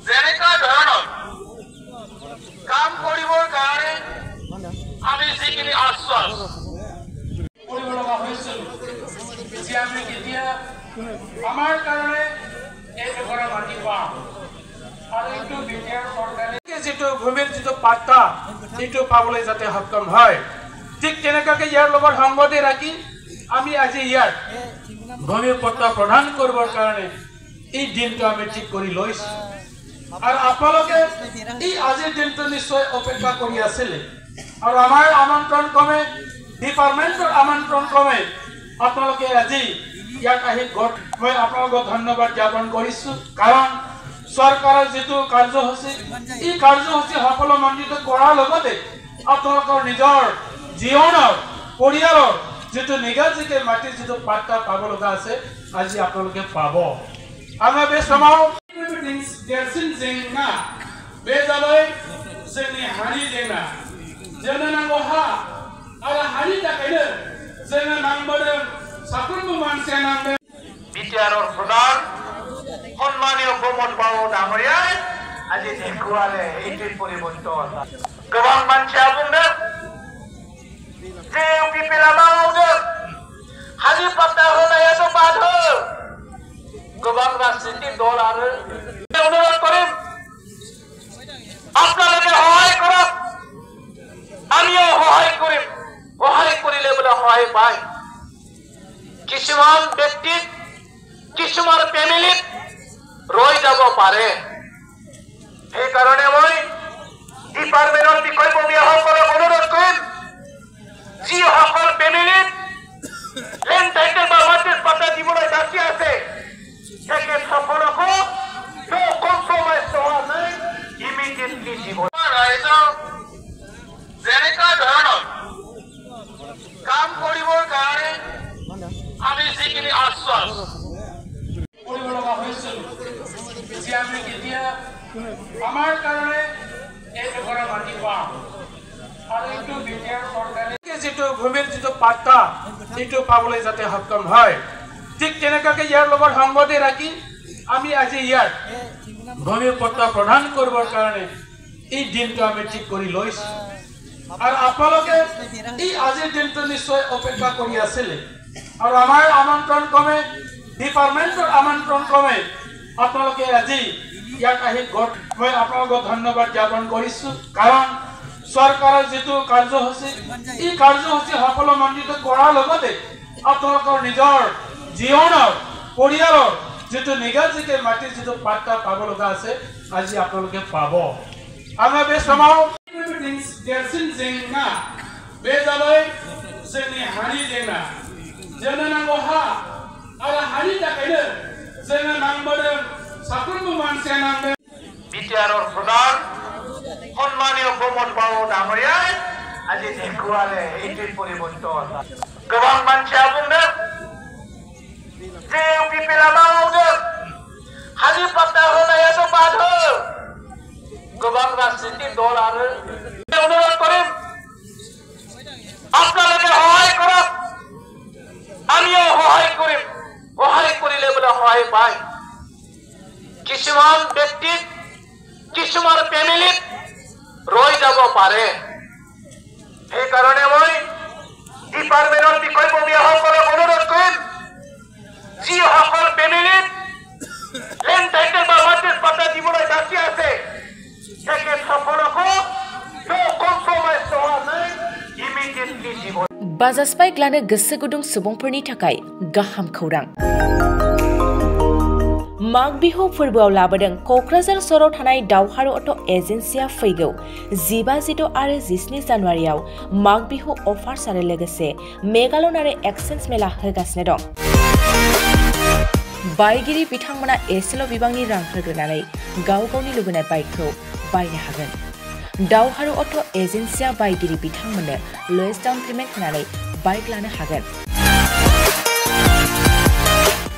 যেনেকা ধৰণৰ কাম কৰিবৰ কাৰণে আমি যিখিনি আশ্বাস কৰিব লগা হৈছিল যে আমি কেতিয়া আমাৰ কাৰণে এই এঘৰা মাটি পাম আৰু এইটো বিটিআৰ চৰকাৰে যিটো ভূমিৰ যিটো পাট্টা এইটো পাবলৈ যাতে সক্ষম হয় ঠিক তেনেকুৱাকে ইয়াৰ লগত সংগতি ৰাখি আমি আজি ইয়াত ভূমিৰ পট্টা প্ৰদান কৰিবৰ কাৰণে এই দিনটো আমি ঠিক কৰি লৈছোঁ আৰু আপোনালোকে এই আজিৰ দিনটো নিশ্চয় অপেক্ষা কৰি আছিলে আৰু আমাৰ আমন্ত্ৰণ ক্ৰমে ডিপাৰ্টমেণ্টৰ আমন্ত্ৰণ ক্ৰমে আপোনালোকে আজি ইয়াত আহি মই আপোনালোকক ধন্যবাদ জ্ঞাপন কৰিছোঁ কাৰণ চৰকাৰৰ যিটো কাৰ্যসূচী এই কাৰ্যসূচী সফলমণ্ডিত কৰাৰ লগতে আপোনালোকৰ নিজৰ জীৱনৰ পৰিয়ালৰ যিটো নিগাজিকে মাটিৰ যিটো পাট্টা পাব লগা আছে আজি আপোনালোকে পাব আমরা বে समाव देरसिन जेंना बे जाबाय जोंनि हानि जेंना जोंनो नांगौ हा आरो हानि थाखायनो जोंनो नांबोदों साफ्रोमबो मानसिया नांदों बिटिआरर प्रधान सम्मानीय प्रमोद बाबु डांगरिया আজি দেখুৱালে এইটোৰ পৰিৱৰ্তন गोबां मानसिया बुंदों जे इउपिपिएलआ मावदों हानि पाट्टा होनायाथ' बाधो गोबां राजनीतिक दल आरो অনুরোধ করিম আপনাদেরকে সহায় করব আমিও সহায় করিলে বলে সহায় পাই কিছুমান ব্যক্তি কিছুমান ফ্যামিলি রই যাব পারে এই কারণে মই ডিপার্টমেন্টের বিষয়ববীয়াসকলক অনুরোধ কৰিম যি সকল ফ্যামিলি লেন্ড টাইটেল বা মাটিৰ পাট্টা দিবলৈ বাকী আছে একে সফল হোক no compromise হওয়া নাই ইমিডিয়েটলি জীবন ৰাইজৰ যেনেকা ধৰণৰ কাম কৰিবৰ কাৰণে আমি যিখিনি আশ্বাস কৰিব লগা হৈছিল যে আমি কেতিয়া আমাৰ কাৰণে এই এঘৰা মাটি পাম আৰু এইটো বিটিআৰ চৰকাৰে যিটো ভূমিৰ যিটো পাট্টা এইটো পাবলৈ যাতে সক্ষম হয় ঠিক তেনেকুৱাকে ইয়াৰ লগত সংগতি ৰাখি আমি আজি ইয়াত ভূমিৰ পট্টা প্ৰদান কৰিবৰ কাৰণে এই দিনটো আমি ঠিক কৰি লৈছোঁ আৰু আপোনালোকে এই আজিৰ দিনটো নিশ্চয় অপেক্ষা কৰি আছিলে আৰু আমাৰ আমন্ত্ৰণ ক্ৰমে ডিপাৰ্টমেণ্টৰ আমন্ত্ৰণ ক্ৰমে আপোনালোকে আজি ইয়াত আহি মই আপোনালোকক ধন্যবাদ জ্ঞাপন কৰিছোঁ কাৰণ চৰকাৰৰ যিটো কাৰ্যসূচী এই কাৰ্যসূচী সফলমণ্ডিত কৰাৰ লগতে আপোনালোকৰ নিজৰ জীৱনৰ পৰিয়ালৰ যেটো নিগাজিকে মাটিৰ যেটো পাট্টা পাব লগা আছে আজি আপোনালোকে পাব আমরা বে समाव देरसिन जेंना बे जाबाय जोंनि हानि जेंना जोंनो नांगौ हा आरो हानि थाखायनो जोंनो नांबोदों साफ्रोमबो मानसिया नांदों बिटिआरर प्रधान सम्मानीय प्रमोद बाबु डांगरिया আজি দেখুৱালে এইটোৰ পৰিৱৰ্তন गोबां मानसिया बुंदों जे इउपिपिएलआ मावदों हानि पाट्टा होनायाथ' बाधो गोबां राजनीतिक दल आरो অনুরোধ করিম আপনাদেরকে সহায় করব আমিও সহায় করিলে বলে সহায় পাই কিছুমান ব্যক্তি কিছুমান ফ্যামিলি রই যাব পারে এই কারণে মই ডিপার্টমেন্টের বিষয়ববীয়াসকলক অনুরোধ কৰিম যি সকল ফ্যামিলি লেন্ড টাইটেল বা মাটিৰ পাট্টা দিবলৈ বাকী আছে একে সফল হোক no compromise হওয়া নাই ইমিডিয়েটলি জীবন बाजास्पाइ ग्लानो गोसो गुदुं सुबुंफोरनि थाखाय गाहाम खौरां माग बिहु फोरबोआव लाबोदों क'क्राझार सहराव थानाय दावहारु अट' एजेन्सिया फैगौ 15-16 आरो 17 जानुवारियाव माग बिहु अफार्स आरो लोगोसे मेगालन आरो एक्सचेन्ज मेला होगासिनो दं बायगिरि बिथांमोना एसेल' बिबांनि रां होग्रोनानै गाव गावनि लुबैनाय बाइकखौ बायनो हागोन दावहारु अट' एजेन्सिया बायगिरि बिथांमोननो लवेस्ट डाउन पेमेन्ट होनानै बाइक लानो हागोन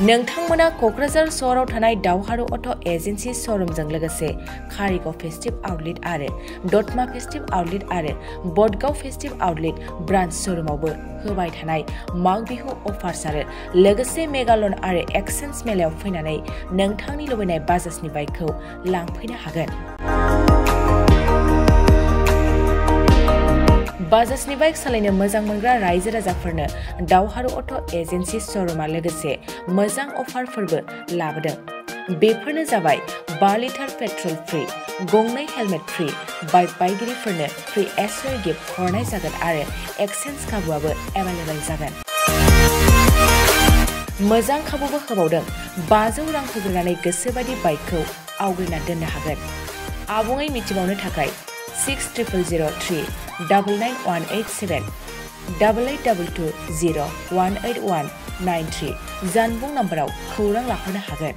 नोंथांमोना क'क्राझार सहराव थानाय दावहारु अट' एजेन्सि श'रुमजों लोगोसे कारिगाव फेस्टिभ आउटलेट आरो दतमा फेस्टिभ आउटलेट आरो बडगाव फेस्टिभ आउटलेट ब्रान्च श'रुमावबो होबाय थानाय माग बिहु अफार्स आरो लोगोसे मेगालन आरो एक्सचेन्ज मेलायाव फैनानै नोंथांनि लुबैनाय बाजाजनि बाइकखौ लांफैनो हागोन। बाजाजनि बाइक सालायनो मोजां मोनग्रा रायजो राजाफोरनो दावहारु अट' एजेन्सि श'रुमा लोगोसे मोजां अफारफोरबो लाबोदों। बेफोरनो जाबाय 5 लिटार पेट्रल फ्री, गंनै हेलमेट फ्री, बाइक बायगिरिफोरनो फ्री एसेसरी गिफ्ट हरनाय जागोन आरो एक्सचेन्ज खाबुआबो एभेलेबल जागोन। मोजां खाबुबो होबावदों। 500 रां होग्रोनानै गोसोबायदि बाइकखौ आवग्रिना दोननो हागोन। आबुङै मिथिबावनो थाखाय 6003 99187 8822 0 18193 जानबुं नाम्बाराव खौरां लाहरनो हागोन।